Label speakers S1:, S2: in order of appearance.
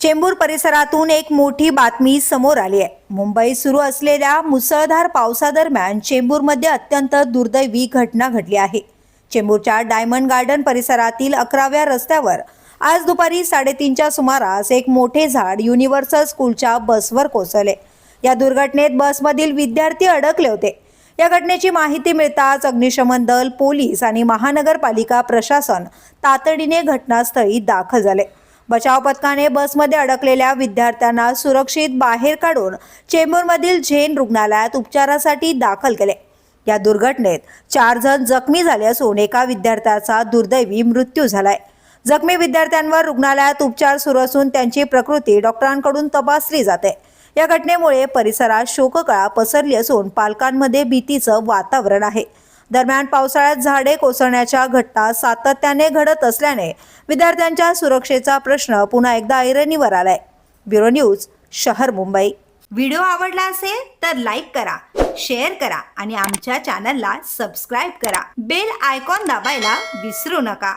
S1: चेंबूर परिसरातून एक मोठी बातमी समोर आली आहे। मुंबईत सुरू असलेल्या मुसळधार पावसादरम्यान चेंबूरमध्ये अत्यंत दुर्दैवी घटना घडली आहे। चेंबूरच्या डायमंड गार्डन परिसरातील 11व्या रस्त्यावर आज दुपारी 3:30च्या सुमारास एक मोठे झाड युनिव्हर्सल स्कूलच्या बसवर कोसळले। या दुर्घटनेत बसमधील विद्यार्थी अडकले होते। या घटनेची माहिती मिळताच अग्निशमन दल, पोलीस आणि महानगरपालिका प्रशासन तातडीने घटनास्थळी दाखल झाले। बचाव पथकाने बसमध्ये अडकलेल्या विद्यार्थ्यांना सुरक्षित बाहेर काढून चेंबूरमधील झेन रुग्णालयात उपचारासाठी दाखल केले। या दुर्घटनेत 4 जण जखमी झाले असून एका विद्यार्थ्याचा दुर्दैवी मृत्यू झालाय। जखमी विद्यार्थ्यांवर रुग्णालयात उपचार सुरू असून त्यांची प्रकृती डॉक्टरांकडून तपासली जाते। या घटनेमुळे परिसरात शोककळा पसरली असून पालकांमध्ये भीतीचं वातावरण आहे। दरम्यान पावसाळ्यात झाडे कोसळण्याच्या घटना सातत्याने घडत असल्याने विद्यार्थ्यांच्या सुरक्षेचा प्रश्न पुन्हा एकदा ऐरणीवर आलाय। ब्युरो न्यूज, शहर मुंबई। व्हिडिओ आवडला असेल तर लाईक करा, शेअर करा आणि आमच्या चॅनलला सबस्क्राईब करा। बेल आयकॉन दाबायला विसरू नका।